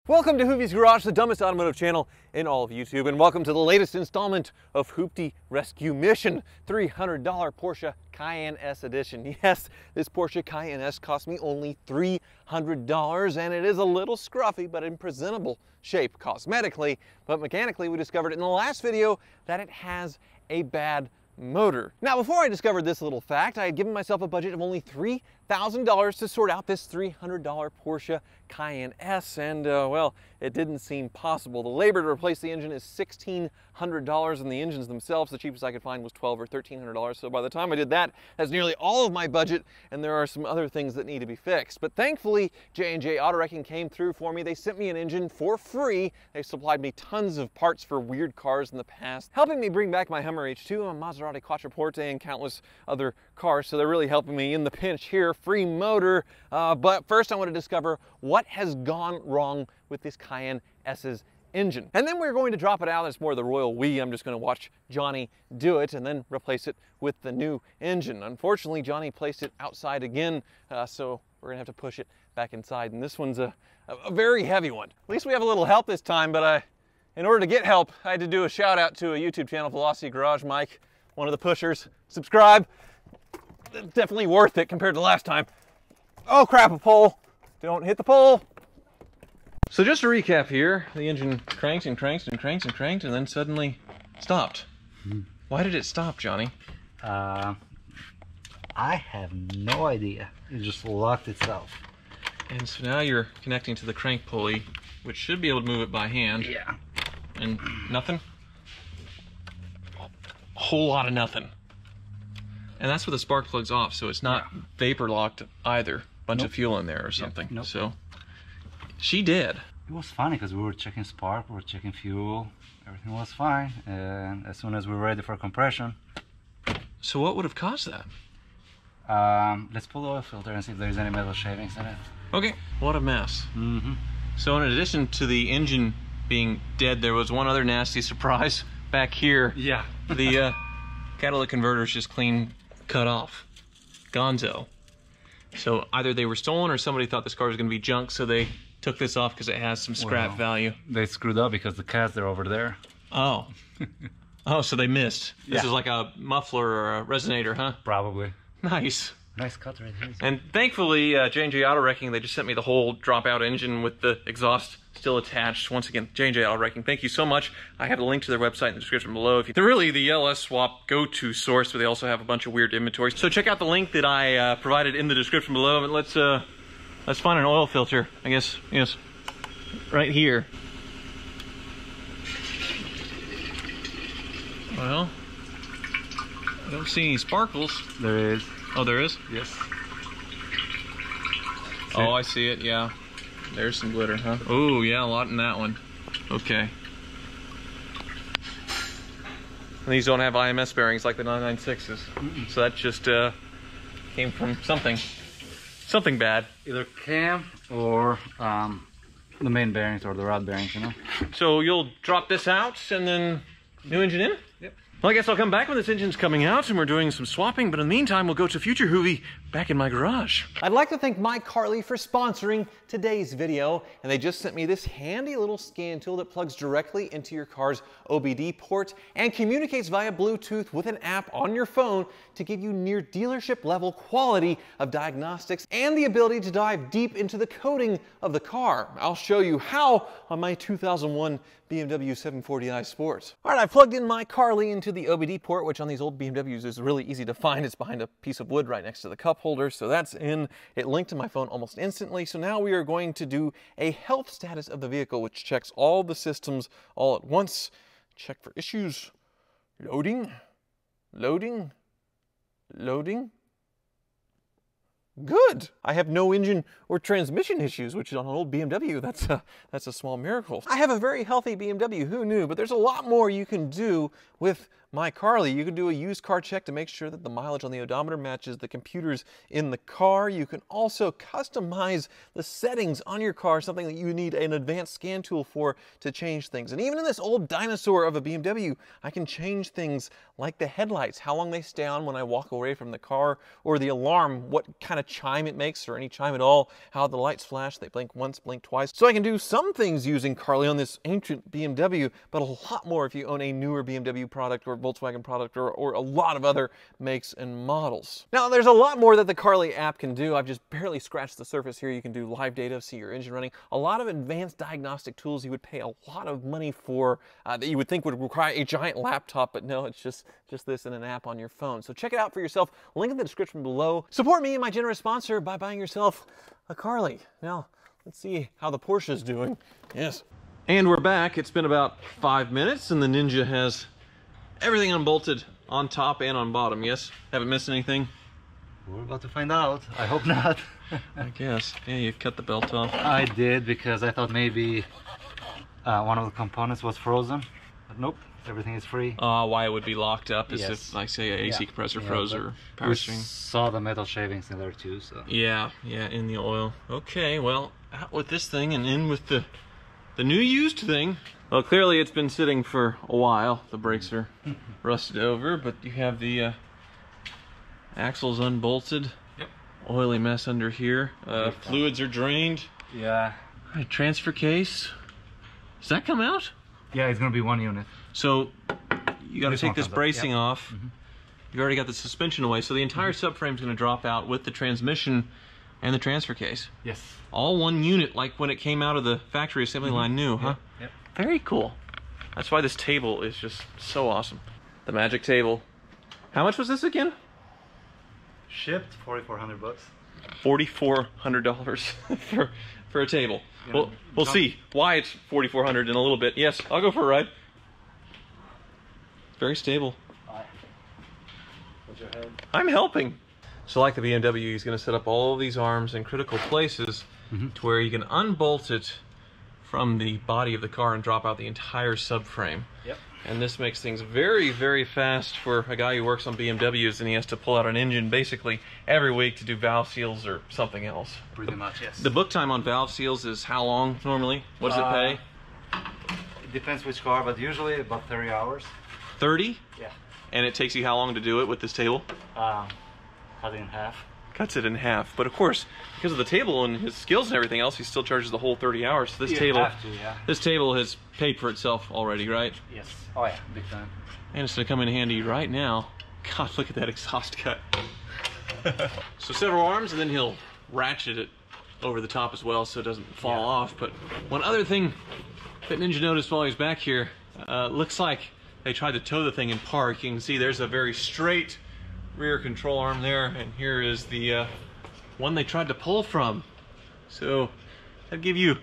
Welcome to Hoovie's Garage, the dumbest automotive channel in all of YouTube, and welcome to the latest installment of Hoopty Rescue Mission, $300 Porsche Cayenne S Edition. Yes, this Porsche Cayenne S cost me only $300, and it is a little scruffy, but in presentable shape cosmetically. But mechanically, we discovered in the last video that it has a bad motor. Now, before I discovered this little fact, I had given myself a budget of only $3,000 to sort out this $300 Porsche Cayenne S, and well, it didn't seem possible. The labor to replace the engine is $1,600, and the engines themselves, the cheapest I could find was $1,200 or $1,300. So by the time I did that, that's nearly all of my budget, and there are some other things that need to be fixed. But thankfully, J&J Auto Wrecking came through for me. They sent me an engine for free. They supplied me tons of parts for weird cars in the past, helping me bring back my Hummer H2, a Maserati Quattroporte, and countless other cars. So they're really helping me in the pinch here. Free motor. But first I want to discover what has gone wrong with this Cayenne S's engine. And then we're going to drop it out. It's more the royal we. I'm just going to watch Johnny do it and then replace it with the new engine. Unfortunately, Johnny placed it outside again, so we're gonna have to push it back inside. And this one's a very heavy one. At least we have a little help this time, but in order to get help, I had to do a shout out to a YouTube channel, Velocity Garage Mike, one of the pushers. Subscribe. Definitely worth it compared to last time. Oh crap, a pole. Don't hit the pole. So just to recap here, the engine cranked and cranked and cranked and cranked and then suddenly stopped. Why did it stop, Johnny? I have no idea. It just locked itself. And so now you're connecting to the crank pulley, which should be able to move it by hand. Yeah. And nothing? A whole lot of nothing. And that's with the spark plugs off, so it's not vapor locked either. Bunch of fuel in there or something. Nope. So she did. It was funny because we were checking spark, we were checking fuel, everything was fine. And as soon as we were ready for compression. So what would have caused that? Let's pull the oil filter and see if there's any metal shavings in it. Okay. What a mess. So in addition to the engine being dead, there was one other nasty surprise back here. Yeah. The catalytic converter's just clean cut off. Gonzo. So either they were stolen or somebody thought this car was going to be junk, so they took this off because it has some scrap value. They screwed up because the cats are over there. Oh. Oh, so they missed. This Yeah. is like a muffler or a resonator, huh? Probably. Nice. Nice cut right here. And thankfully, J&J Auto Wrecking, they just sent me the whole dropout engine with the exhaust still attached. Once again, J&J Auto Wrecking, thank you so much. I have a link to their website in the description below. They're really the LS swap go-to source, but they also have a bunch of weird inventory. So check out the link that I provided in the description below, and let's find an oil filter. I guess, yes, right here. Well, I don't see any sparkles. There is. Oh, there is? Yes. Oh, I see it, yeah. There's some glitter, huh? Oh, yeah, a lot in that one. Okay. And these don't have IMS bearings like the 996s. So that just came from something. Something bad. Either cam or the main bearings or the rod bearings, you know? So you'll drop this out and then new engine in? Yep. Well, I guess I'll come back when this engine's coming out and we're doing some swapping, but in the meantime, we'll go to future Hoovie back in my garage. I'd like to thank MyCarly for sponsoring today's video, and they just sent me this handy little scan tool that plugs directly into your car's OBD port and communicates via Bluetooth with an app on your phone to give you near dealership level quality of diagnostics and the ability to dive deep into the coding of the car. I'll show you how on my 2001 BMW 740i Sport. All right, I plugged in MyCarly into the OBD port, which on these old BMWs is really easy to find. It's behind a piece of wood right next to the cup holder, so that's in. It linked to my phone almost instantly, so now we are going to do a health status of the vehicle, which checks all the systems all at once. Check for issues. Loading, loading, loading. Good. I have no engine or transmission issues, which on an old BMW, that's a small miracle. I have a very healthy BMW, who knew? But there's a lot more you can do with MyCarly. You can do a used car check to make sure that the mileage on the odometer matches the computers in the car. You can also customize the settings on your car, something that you need an advanced scan tool for to change things. And even in this old dinosaur of a BMW, I can change things like the headlights, how long they stay on when I walk away from the car, or the alarm, what kind of chime it makes, or any chime at all, how the lights flash, they blink once, blink twice. So I can do some things using Carly on this ancient BMW, but a lot more if you own a newer BMW product or Volkswagen product or a lot of other makes and models. Now, there's a lot more that the Carly app can do. I've just barely scratched the surface here. You can do live data, see your engine running, a lot of advanced diagnostic tools you would pay a lot of money for that you would think would require a giant laptop, but no, it's just this in an app on your phone. So check it out for yourself. Link in the description below. Support me and my generous sponsor by buying yourself a Carly. Now, let's see how the Porsche is doing. Yes. And we're back. It's been about 5 minutes and the Ninja has everything unbolted on top and on bottom. Yes? Haven't missed anything? We're about to find out. I hope not. I guess. Yeah, you cut the belt off. I did because I thought maybe one of the components was frozen, but nope, everything is free. Why it would be locked up is Yes. if, like, say, an AC compressor froze or power we string. saw the metal shavings in there too, so. Yeah, in the oil. Okay, well, out with this thing and in with the new used thing. Well, clearly it's been sitting for a while. The brakes are rusted over, but you have the axles unbolted. Yep. Oily mess under here. Fluids are drained. Yeah. All right, transfer case. Does that come out? Yeah, it's gonna be one unit. So you got to take this comes up, bracing yep. off. You've already got the suspension away, so the entire subframe is going to drop out with the transmission and the transfer case. Yes. All one unit, like when it came out of the factory assembly line new, huh? Yep. Very cool. That's why this table is just so awesome. The magic table. How much was this again? Shipped, $4,400. $4,400 for a table. We'll see why it's $4,400 in a little bit. Yes, I'll go for a ride. Very stable. Put your head. I'm helping. So like the BMW, he's going to set up all of these arms in critical places to where you can unbolt it from the body of the car and drop out the entire subframe. Yep. And this makes things very, very fast for a guy who works on BMWs and he has to pull out an engine basically every week to do valve seals or something else. Pretty much, yes. The book time on valve seals is how long normally? What does it pay? It depends which car, but usually about 30 hours. 30? Yeah. And it takes you how long to do it with this table? Cut it in half. Cuts it in half. But of course, because of the table and his skills and everything else, he still charges the whole 30 hours. So this table, have to, yeah. this table has paid for itself already, right? Yes. Oh yeah, big time. And it's going to come in handy right now. God, look at that exhaust cut. So several arms, and then he'll ratchet it over the top as well so it doesn't fall off. But one other thing that Ninja noticed while he was back here, looks like they tried to tow the thing in park. You can see there's a very straight rear control arm there, and here is the one they tried to pull from. So that'll give you a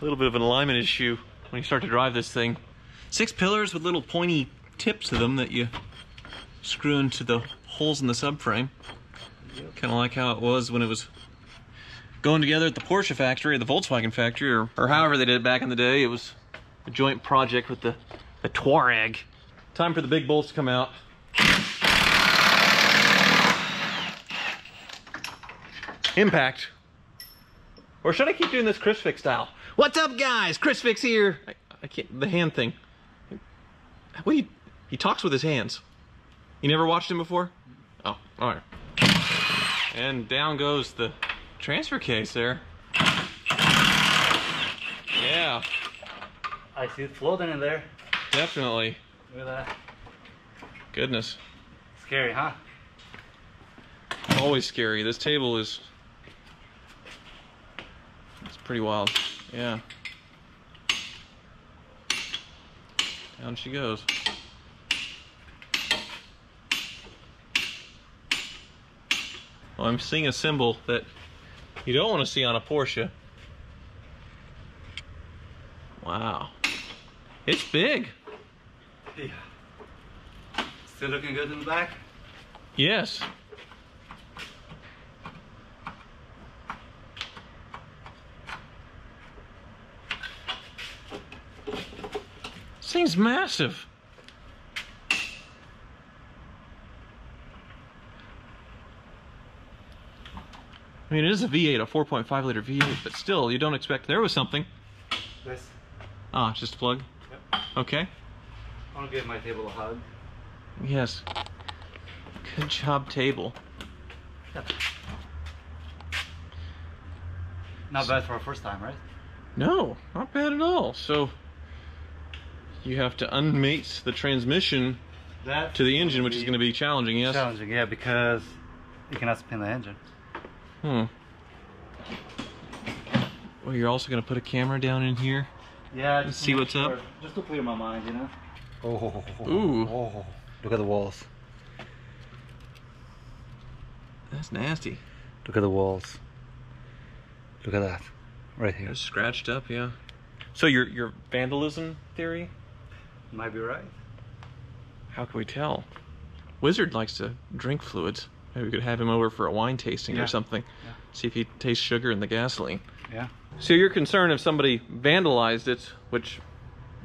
little bit of an alignment issue when you start to drive this thing. 6 pillars with little pointy tips to them that you screw into the holes in the subframe. Kind of like how it was when it was going together at the Porsche factory or the Volkswagen factory, or however they did it back in the day. It was a joint project with the Touareg. Time for the big bolts to come out. Impact. Or should I keep doing this Chris Fix style? What's up, guys? Chris Fix here. I can't, the hand thing. Well, he talks with his hands. You never watched him before? Oh, all right. And down goes the transfer case there. Yeah. I see it floating in there. Definitely. Look at that. Goodness. Scary, huh? Always scary. This table is... it's pretty wild. Yeah. Down she goes. Well, I'm seeing a symbol that you don't want to see on a Porsche. Wow. It's big. Yeah. Still looking good in the back? Yes. This thing's massive. I mean, it is a V8, a 4.5 liter V8, but still, you don't expect there was something. This. Ah, just a plug? Yep. Okay. I want to give my table a hug. Yes. Good job, table. Yep. Not bad for a first time, right? No, not bad at all. So you have to unmate the transmission to the engine, which is going to be challenging, yes? Challenging, yeah, because you cannot spin the engine. Well, you're also going to put a camera down in here? Yeah, and see what's up? Just to clear my mind, you know? Ooh. Oh, look at the walls. That's nasty. Look at the walls. Look at that. Right here. It's scratched up, yeah. So your vandalism theory? Might be right. How can we tell? Wizard likes to drink fluids. Maybe we could have him over for a wine tasting or something. Yeah. See if he tastes sugar in the gasoline. Yeah. So you're concerned if somebody vandalized it, which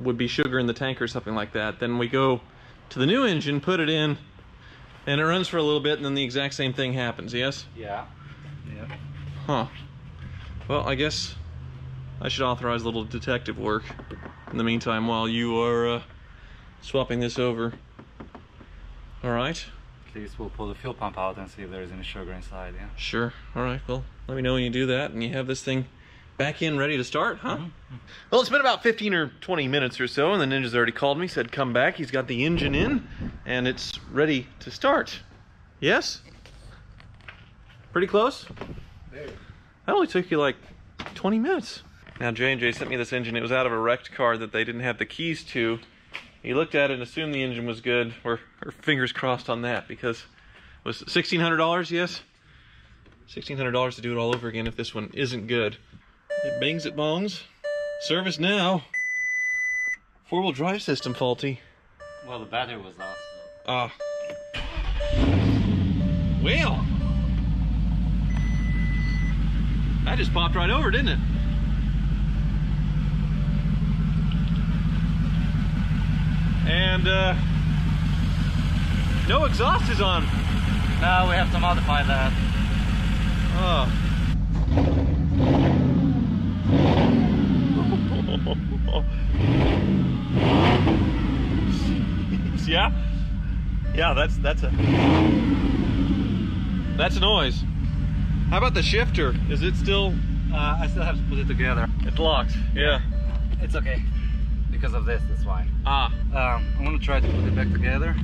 would be sugar in the tank or something like that, then we go to the new engine, put it in, and it runs for a little bit, and then the exact same thing happens, yes? Yeah. Yeah. Huh. Well, I guess I should authorize a little detective work in the meantime while you are swapping this over. All right? At least we'll pull the fuel pump out and see if there's any sugar inside, yeah? Sure. All right, well, let me know when you do that and you have this thing back in ready to start, huh? Well, it's been about 15 or 20 minutes or so, and the Ninja's already called me, said come back. He's got the engine in, and it's ready to start. Yes? Pretty close? That only took you like 20 minutes. Now, J&J sent me this engine. It was out of a wrecked car that they didn't have the keys to. He looked at it and assumed the engine was good. We're fingers crossed on that, because it was $1,600, yes? $1,600 to do it all over again if this one isn't good. It bangs at bones. Service now. Four-wheel drive system faulty. Well, the battery was off. Ah. Well. That just popped right over, didn't it? And no exhaust is on. No, we have to modify that. Oh. Yeah? Yeah, that's a noise. How about the shifter? Is it still... I still have to put it together. It's locked, yeah. It's okay. Because of this, that's why. Ah. I'm gonna try to put it back together.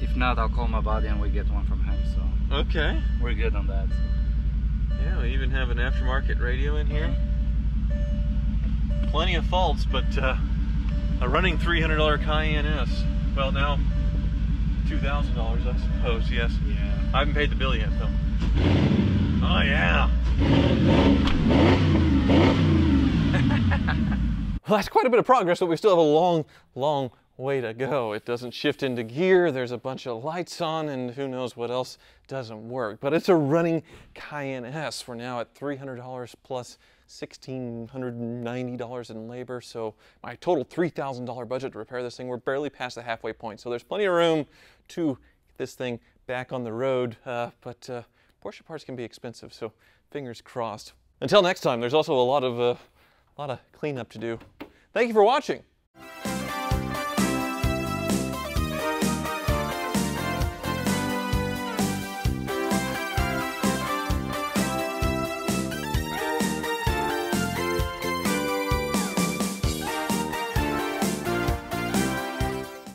If not, I'll call my buddy and we get one from him, so... Okay. We're good on that. So. Yeah, we even have an aftermarket radio in here. Plenty of faults, but a running $300 Cayenne S. Well, now $2,000, I suppose, yes. Yeah. I haven't paid the bill yet, though. Oh, yeah. Well, that's quite a bit of progress, but we still have a long, long way to go. It doesn't shift into gear, there's a bunch of lights on, and who knows what else doesn't work. But it's a running Cayenne S. We're now at $300 plus $1,690 in labor, so my total $3,000 budget to repair this thing, we're barely past the halfway point. So there's plenty of room to get this thing back on the road, but Porsche parts can be expensive, so fingers crossed. Until next time, there's also a lot of cleanup to do. Thank you for watching.